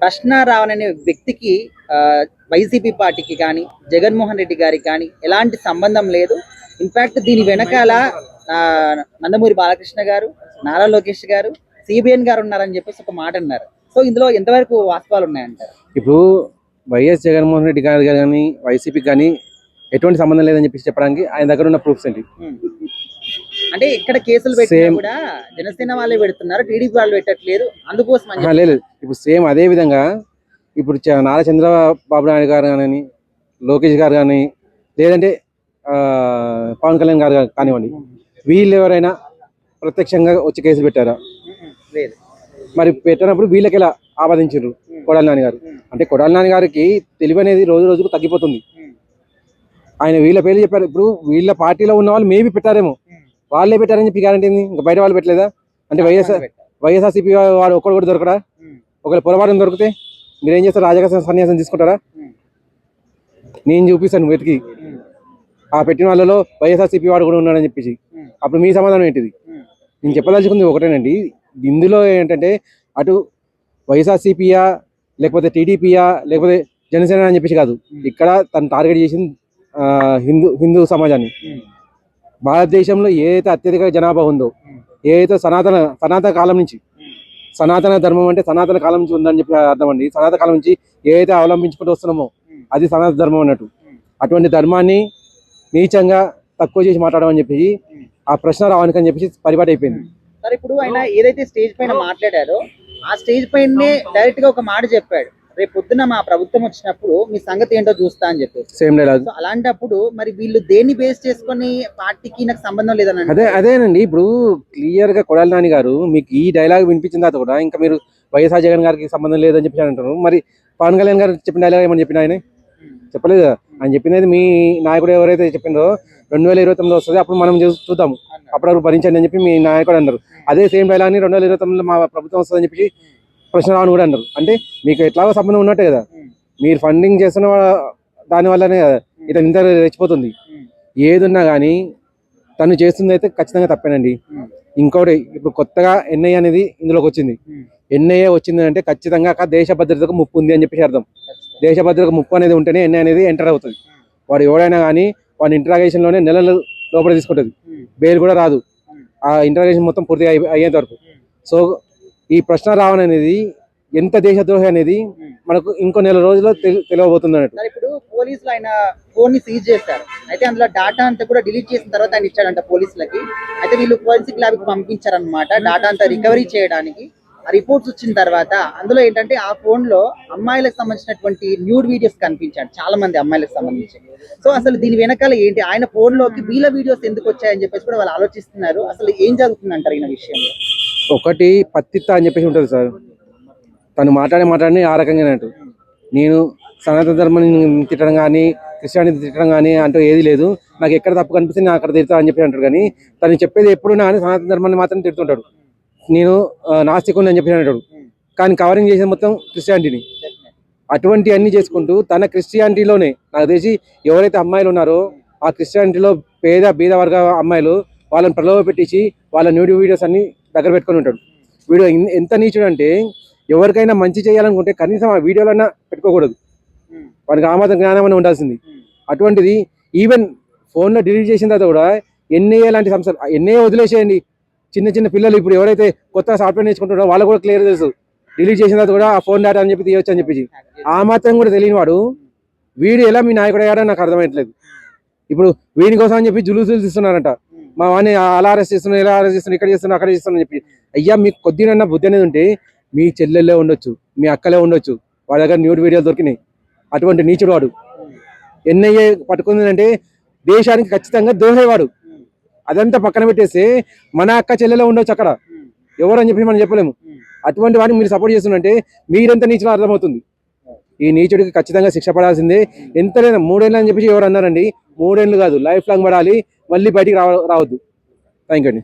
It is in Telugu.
కృష్ణారావు అనే వ్యక్తికి వైసీపీ పార్టీకి కానీ జగన్మోహన్ రెడ్డి గారికి కానీ ఎలాంటి సంబంధం లేదు. ఇన్ఫాక్ట్ దీని వెనకాల నందమూరి బాలకృష్ణ గారు, నారా లోకేష్ గారు, సిబిఎన్ గారు ఉన్నారని చెప్పేసి ఒక మాట అన్నారు. సో ఇందులో ఎంతవరకు వాస్తవాలు ఉన్నాయంటారు? ఇప్పుడు వైఎస్ జగన్మోహన్ రెడ్డి గారు కానీ వైసీపీకి కానీ ఎటువంటి సంబంధం లేదని చెప్పేసి చెప్పడానికి ఆయన దగ్గర ఉన్న ప్రూఫ్స్ ఏంటి? అంటే ఇక్కడ కేసులు పెట్టినా కూడా జనసేన వాళ్ళే పెడుతున్నారు, టీడీపీ వాళ్ళు పెట్టట్లేదు, అందుకోసం లేదు. ఇప్పుడు సేమ్ అదే విధంగా ఇప్పుడు నారా చంద్రబాబు నాయుడు గారు కానీ లోకేష్ గారు కానీ లేదంటే పవన్ కళ్యాణ్ గారు కానివ్వండి, వీళ్ళు ఎవరైనా ప్రత్యక్షంగా వచ్చి కేసులు పెట్టారా? లేదు. మరి పెట్టినప్పుడు వీళ్ళకి ఎలా ఆపాదించారు? కొడాలి నాని గారు అంటే కొడాలి నాని గారికి తెలివి అనేది రోజు రోజుకు తగ్గిపోతుంది. ఆయన వీళ్ళ పేర్లు చెప్పారు. ఇప్పుడు వీళ్ళ పార్టీలో ఉన్న వాళ్ళు మేబీ పెట్టారేమో, వాళ్ళే పెట్టారని చెప్పి గ్యారంటీ ఉంది. ఇంకా బయట వాళ్ళు పెట్టలేదా? అంటే వైఎస్ఆర్సీపీ వాడు ఒక్కడు కూడా దొరకడా? ఒకవేళ పొరపాటు దొరికితే మీరేం చేస్తారు? రాజకీయ సన్యాసం తీసుకుంటారా? నేను చూపిస్తాను వెతికి ఆ పెట్టిన వాళ్ళలో వైఎస్ఆర్సీపీ వాడు కూడా ఉన్నాడని చెప్పేసి. అప్పుడు మీ సమాధానం ఏంటిది? నేను చెప్పదలుచుకుంది ఒకటేనండి. ఇందులో ఏంటంటే అటు వైఎస్ఆర్సీపీయా లేకపోతే టీడీపీయా లేకపోతే జనసేన అని చెప్పేసి కాదు. ఇక్కడ తను టార్గెట్ చేసింది హిందూ సమాజాన్ని. భారతదేశంలో ఏదైతే అత్యధిక జనాభా ఉందో, ఏదైతే సనాతన కాలం నుంచి, సనాతన ధర్మం అంటే సనాతన కాలం నుంచి ఉందని చెప్పి అర్థం అండి. సనాతన కాలం నుంచి ఏదైతే అవలంబించుకుంటూ వస్తున్నామో అది సనాతన ధర్మం అన్నట్టు. అటువంటి ధర్మాన్ని నీచంగా తక్కువ చేసి మాట్లాడమని చెప్పి ఆ ప్రశ్న రావడానికి అని చెప్పేసి పరిపాటి అయిపోయింది. సార్ ఇప్పుడు ఆయన ఏదైతే స్టేజ్ పైన మాట్లాడారో ఆ స్టేజ్ పైనే డైరెక్ట్ గా ఒక మాట చెప్పాడు, రేపు పొద్దున మా ప్రభుత్వం వచ్చినప్పుడు మీ సంగతి ఏంటో చూస్తా అని చెప్పేసి. Same dialogue. అలాంటప్పుడు మరి వీళ్ళు దేన్ని బేస్ చేసుకొని పార్టీకి నాకు సంబంధం లేదని అదేనండి. ఇప్పుడు క్లియర్ గా కొడాలి నాని గారు మీకు ఈ డైలాగ్ వినిపించిన తర్వాత కూడా ఇంకా మీరు వైఎస్ఆర్ జగన్ గారికి సంబంధం లేదని చెప్పి అంటారు. మరి పవన్ కళ్యాణ్ గారు చెప్పిన డైలాగ్ ఏమని చెప్పిన ఆయన చెప్పలేదు. ఆయన చెప్పినది మీ నాయకుడు ఎవరైతే చెప్పిందో 2029 వస్తుంది, అప్పుడు మనం చూద్దాము, అప్పుడు భరించండి అని చెప్పి మీ నాయకుడు అన్నారు. అదే సేమ్ డైలాగ్ని 2029లో మా ప్రభుత్వం వస్తుందని చెప్పి ప్రశ్నరావుని కూడా అన్నారు. అంటే మీకు ఎట్లాగో సంబంధం ఉన్నట్టే కదా, మీరు ఫండింగ్ చేస్తున్న దాని వల్లనే కదా ఇతను ఇంత రెచ్చిపోతుంది. ఏదున్నా కానీ తను చేస్తుంది అయితే ఖచ్చితంగా తప్పేనండి. ఇంకోటి ఇప్పుడు కొత్తగా ఎన్ఐఏ అనేది ఇందులోకి వచ్చింది. ఎన్ఐఏ వచ్చింది అంటే ఖచ్చితంగా దేశ భద్రతకు ముప్పు ఉంది అని చెప్పేసి అర్థం. దేశ భద్రతకు ముప్పు అనేది ఉంటేనే ఎన్ఐఏ అనేది ఎంటర్ అవుతుంది. వాడు ఎవడైనా కానీ వాడి ఇంటరాగేషన్లోనే నెలల లోపల తీసుకుంటుంది, బెయిల్ కూడా రాదు ఆ ఇంటరాగేషన్ మొత్తం పూర్తిగా అయ్యేంత వరకు. సో ఈ ప్రశ్న రావడం అనేది ఎంత దేశద్రోహి అనేది మనకు ఇంకో నెల రోజుల్లో తెలియబోతుంది అన్నట్టు. ఇప్పుడు పోలీసులు ఆయన ఫోన్ ని సీజ్ చేస్తారు, అయితే అందులో డాటా అంతా కూడా డిలీట్ చేసిన తర్వాత ఆయన ఇచ్చాడంట పోలీసులకి. అయితే వీళ్ళు ఫోరెన్సిక్ ల్యాబ్ కి పంపించారనమాట డాటా అంతా రికవరీ చేయడానికి. ఆ రిపోర్ట్స్ వచ్చిన తర్వాత అందులో ఏంటంటే ఆ ఫోన్ లో అమ్మాయిలకు సంబంధించినటువంటి న్యూడ్ వీడియోస్ కనిపించాడు, చాలా మంది అమ్మాయిలకు సంబంధించి. సో అసలు దీని వెనకాల ఏంటి, ఆయన ఫోన్ లోకి వీళ్ళ వీడియోస్ ఎందుకు వచ్చాయని చెప్పేసి కూడా వాళ్ళు ఆలోచిస్తున్నారు. అసలు ఏం జరుగుతుంది అంటారు ఈ విషయంలో? ఒకటి పత్తిత్త అని చెప్పేసి ఉంటుంది సార్. తను మాట్లాడి ఆ రకంగానే అంటూ నేను సనాతన ధర్మాన్ని తిట్టడం కానీ క్రిస్టియానిటీ తిట్టడం కానీ అంటూ ఏది లేదు. నాకు ఎక్కడ తప్పు కనిపిస్తే నేను అక్కడ తిడతా అని చెప్పి అంటాడు. కానీ తను చెప్పేది ఎప్పుడున్నా కానీ సనాతన ధర్మాన్ని మాత్రం తిడుతుంటాడు. నేను నాస్తికుని అని చెప్పి అంటాడు, కానీ కవరింగ్ చేసేది మొత్తం క్రిస్టియానిటీని. అటువంటి అన్ని చేసుకుంటూ తన క్రిస్టియానిటీలోనే నాకు తెలిసి ఎవరైతే అమ్మాయిలు ఉన్నారో ఆ క్రిస్టియానిటీలో బీద వర్గ అమ్మాయిలు వాళ్ళని ప్రలోభ పెట్టించి వాళ్ళ న్యూడ్ వీడియోస్ అన్ని దగ్గర పెట్టుకొని ఉంటాడు. వీడియో ఎంత నీచుడు అంటే ఎవరికైనా మంచి చేయాలనుకుంటే కనీసం ఆ వీడియోలన్నా పెట్టుకోకూడదు, వానికి ఆ మాత్రం జ్ఞానం అని ఉండాల్సింది. అటువంటిది ఈవెన్ ఫోన్లో డిలీట్ చేసిన తర్వాత కూడా ఎన్ఐఏ లాంటి సంస్థలు, ఎన్ఐఏ వదిలేసేయండి, చిన్న పిల్లలు ఇప్పుడు ఎవరైతే కొత్త సాఫ్ట్వేర్ నేర్చుకుంటారో వాళ్ళు కూడా క్లియర్ తెలుసు డిలీట్ చేసిన తర్వాత కూడా ఆ ఫోన్ డేటా అని చెప్పి తీయొచ్చు అని చెప్పి. ఆ మాత్రం కూడా తెలియని వాడు వీడు ఎలా మీ నాయకుడు అయ్యాడో నాకు అర్థమయ్యట్లేదు. ఇప్పుడు వీడి కోసం అని చెప్పి జులుసులు తీస్తున్నారంట, మా వాడిని అలా అరెస్ట్ చేస్తున్నారు, ఎలా అరెస్ట్ చేస్తున్నారు, ఇక్కడ చేస్తున్నారు, అక్కడ చేస్తున్నారు అని చెప్పి. అయ్యా మీకు కొద్దిగా బుద్ధి అనేది ఉంటే మీ చెల్లెళ్ళే ఉండొచ్చు, మీ అక్కలే ఉండొచ్చు, వాళ్ళ దగ్గర న్యూడ్ వీడియోలు దొరికినాయి. అటువంటి నీచుడు వాడు ఎన్ఐఏ పట్టుకుందంటే దేశానికి ఖచ్చితంగా దోహేవాడు. అదంతా పక్కన పెట్టేస్తే మన అక్క చెల్లెలో ఉండొచ్చు అక్కడ, ఎవరు అని చెప్పి మనం చెప్పలేము. అటువంటి వాడిని మీరు సపోర్ట్ చేస్తున్నంటే మీరెంత నీచులో అర్థమవుతుంది. ఈ నీచుడికి ఖచ్చితంగా శిక్ష పడాల్సిందే. ఎంతైనా 3 ఏళ్ళు అని చెప్పి ఎవరు అన్నారండి? 3 ఏళ్ళు కాదు, లైఫ్ లాంగ్ పడాలి, మళ్ళీ బయటికి రావద్దు. థ్యాంక్ యూ అండి.